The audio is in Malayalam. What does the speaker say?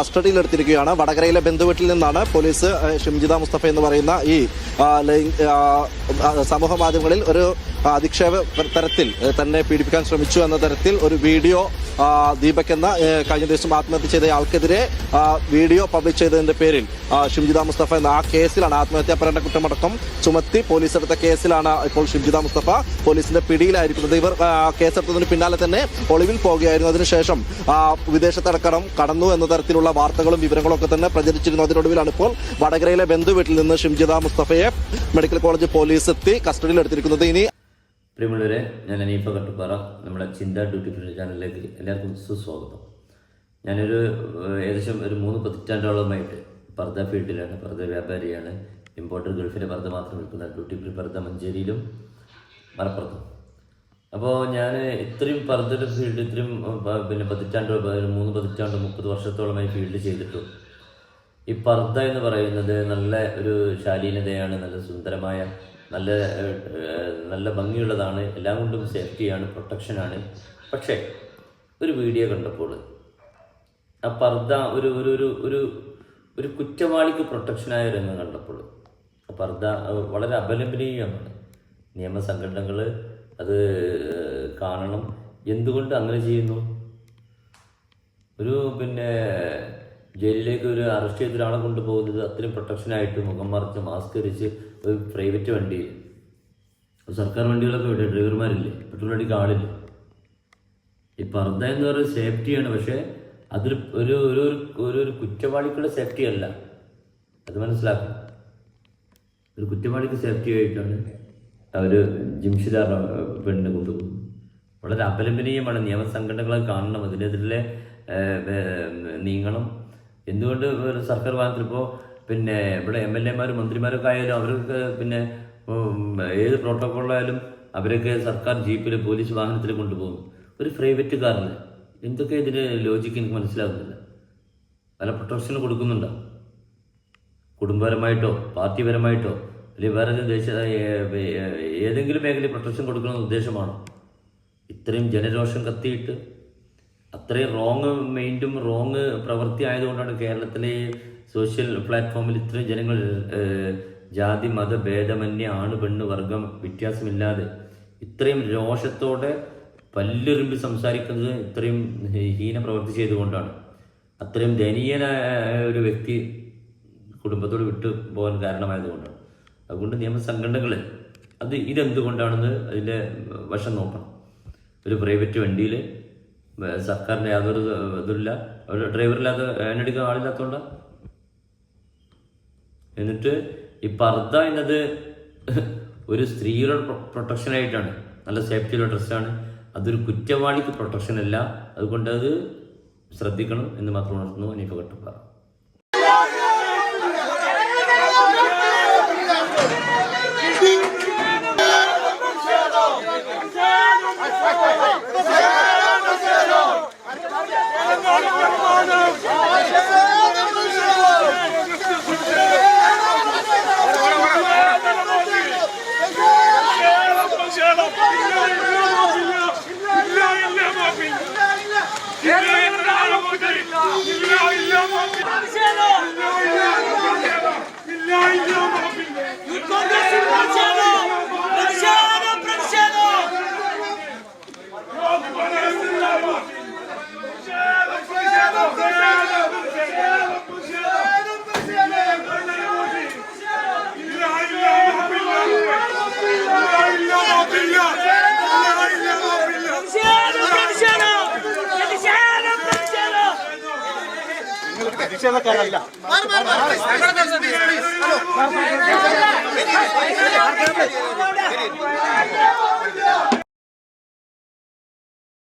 കസ്റ്റഡിയിലെടുത്തിരിക്കുകയാണ്. വടകരയിലെ ബന്ധുവീട്ടിൽ നിന്നാണ് പോലീസ് ഷിംജിത മുസ്തഫ എന്ന് പറയുന്ന ഈ സമൂഹ മാധ്യമങ്ങളിൽ ഒരു അധിക്ഷേപ തരത്തിൽ തന്നെ പീഡിപ്പിക്കാൻ ശ്രമിച്ചു എന്ന തരത്തിൽ ഒരു വീഡിയോ ദീപക് എന്ന കഴിഞ്ഞ ദിവസം ആത്മഹത്യ ചെയ്ത ആൾക്കെതിരെ വീഡിയോ പബ്ലിഷ് ചെയ്തതിന്റെ പേരിൽ ഷിംജിത മുസ്തഫ എന്ന ആ കേസിലാണ് ആത്മഹത്യാ പ്രേരണ കുറ്റമടക്കം ചുമത്തി പോലീസ് എടുത്ത കേസിലാണ് ഇപ്പോൾ ഷിംജിത മുസ്തഫ പോലീസിന്റെ പിടിയിലായിരിക്കുന്നത്. ഇവർ കേസെടുത്തതിന് പിന്നാലെ തന്നെ ഒളിവിൽ പോകുകയായിരുന്നു. അതിനുശേഷം വിദേശത്തടക്കം കടന്നു എന്ന തരത്തിലുള്ള വാർത്തകളും വിവരങ്ങളും ഒക്കെ തന്നെ പ്രചരിച്ചിരുന്നു. അതിനൊടുവിലാണ് ഇപ്പോൾ വടകരയിലെ ബന്ധുവീട്ടിൽ നിന്ന് ഷിംജിത മുസ്തഫയെ മെഡിക്കൽ കോളേജ് പോലീസ് എത്തി കസ്റ്റഡിയിലെടുത്തിരിക്കുന്നത്. ഇനി പ്രിയമുള്ളവരെ, ഞാൻ അനീഫ കട്ടുപ്പാറ, നമ്മുടെ ചിന്ത ഡ്യൂട്ടി ഫ്രീ ചാനലിലേക്ക് എല്ലാവർക്കും സുസ്വാഗതം. ഞാനൊരു ഏകദേശം 3 പതിറ്റാണ്ടോളമായിട്ട് പർദ്ദ ഫീൽഡിലാണ്, പർദ്ദ വ്യാപാരിയാണ്. ഇമ്പോർട്ടർ ഗൾഫിലെ പർദ്ദ മാത്രം വിൽക്കുന്ന ഡ്യൂട്ടി ഫ്രീ പർദ്ദ മഞ്ചേരിയിലും മലപ്പുറത്തും. അപ്പോൾ ഞാൻ ഇത്രയും പർദ്ദയുടെ ഫീൽഡ് ഇത്രയും 3 പതിറ്റാണ്ട് 30 വർഷത്തോളമായി ഫീൽഡ് ചെയ്തിട്ടും ഈ പർദ്ദ എന്ന് പറയുന്നത് നല്ല ഒരു ശാലീനതയാണ്, നല്ല സുന്ദരമായ നല്ല ഭംഗിയുള്ളതാണ്, എല്ലാം കൊണ്ടും സേഫ്റ്റിയാണ്, പ്രൊട്ടക്ഷനാണ്. പക്ഷേ ഒരു വീഡിയോ കണ്ടപ്പോൾ ആ പർദ്ദ ഒരു ഒരു ഒരു ഒരു കുറ്റവാളിക്ക് പ്രൊട്ടക്ഷനായ രംഗം കണ്ടപ്പോൾ ആ പർദ്ദ വളരെ അപലപനീയമാണ്. നിയമസംഘടനകൾ അത് കാണണം. എന്തുകൊണ്ട് അങ്ങനെ ചെയ്യുന്നു? ഒരു ജയിലിലേക്ക് ഒരു അറസ്റ്റ് ചെയ്ത ഒരാളെ കൊണ്ടുപോകുന്നത് അത്രയും പ്രൊട്ടക്ഷനായിട്ട് മുഖം മറച്ച് മാസ്ക് ധരിച്ച് ഒരു പ്രൈവറ്റ് വണ്ടി, സർക്കാർ വണ്ടികളൊക്കെ ഇവിടെ ഡ്രൈവർമാരില്ലേ, പെട്രോൾ വണ്ടിക്ക് ആളില്ല. ഈ പർദ്ദ എന്ന് പറയുന്നത് സേഫ്റ്റിയാണ്. പക്ഷേ അതിൽ ഒരു ഒരു ഒരു കുറ്റവാളിക്കുള്ള സേഫ്റ്റി അല്ല, അത് മനസ്സിലാക്കണം. ഒരു കുറ്റവാളിക്ക് സേഫ്റ്റി ആയിട്ടാണ് അവർ ജിംഷിദ പെണ്ണിനെ കൊണ്ടുപോകുന്നത്. വളരെ അപലപനീയമാണ്. നിയമസംഘടനകളെ കാണണം, അതിനെതിരെ നീങ്ങണം. എന്തുകൊണ്ട് സർക്കാർ ഭാഗത്തിൽ ഇപ്പോൾ ഇവിടെ MLA-മാരും മന്ത്രിമാരൊക്കെ ആയാലും അവർക്ക് ഏത് പ്രോട്ടോക്കോളായാലും അവരൊക്കെ സർക്കാർ ജീപ്പിൽ പോലീസ് വാഹനത്തിൽ കൊണ്ടുപോകും. ഒരു പ്രൈവറ്റ് കാറിൽ എന്തൊക്കെ ഇതിന് ലോജിക്ക് എനിക്ക് മനസ്സിലാകുന്നില്ല. പല പ്രൊട്ടക്ഷൻ കൊടുക്കുന്നുണ്ടോ? കുടുംബപരമായിട്ടോ പാർട്ടിപരമായിട്ടോ അല്ലെങ്കിൽ വേറെ ഏതെങ്കിലും മേഖലയിൽ പ്രൊട്ടക്ഷൻ കൊടുക്കണമെന്ന് ഉദ്ദേശമാണോ? ഇത്രയും ജനരോഷം കത്തിയിട്ട് അത്രയും റോങ് മൈൻഡും റോങ് പ്രവൃത്തി ആയതുകൊണ്ടാണ് കേരളത്തിലെ സോഷ്യൽ പ്ലാറ്റ്ഫോമിൽ ഇത്രയും ജനങ്ങൾ ജാതി മത ഭേദമന്യേ ആണ് പെണ്ണ് വർഗം വ്യത്യാസമില്ലാതെ ഇത്രയും രോഷത്തോടെ പല്ലുരുമ്പി സംസാരിക്കുന്നത് ഇത്രയും ഹീന പ്രവൃത്തി ചെയ്തുകൊണ്ടാണ്. അത്രയും ദയനീയനായ ഒരു വ്യക്തി കുടുംബത്തോട് വിട്ടു പോകാൻ കാരണമായതുകൊണ്ടാണ്. അതുകൊണ്ട് നിയമസംഘടനകൾ ഇതെന്തുകൊണ്ടാണെന്ന് അതിൻ്റെ വശം നോക്കണം. ഒരു പ്രൈവറ്റ് വണ്ടിയിൽ സർക്കാരിൻ്റെ യാതൊരു ഇതുമില്ല, ഒരു ഡ്രൈവറില്ലാത്ത എണ്ണടിക്കാൻ ആളില്ലാത്തതുകൊണ്ടാണ്. എന്നിട്ട് ഈ പർദ്ദ എന്നത് ഒരു സ്ത്രീയുടെ പ്രൊട്ടക്ഷനായിട്ടാണ്, നല്ല സേഫ്റ്റിയുള്ള ഡ്രസ്സാണ്. അതൊരു കുറ്റവാളിക്ക് പ്രൊട്ടക്ഷൻ അല്ല. അതുകൊണ്ട് അത് ശ്രദ്ധിക്കണം എന്ന് മാത്രം ഉണർത്തുന്നു. അനീഫ കട്ടുപ്പാറ. പ്രതിഷേധക്കാരല്ല.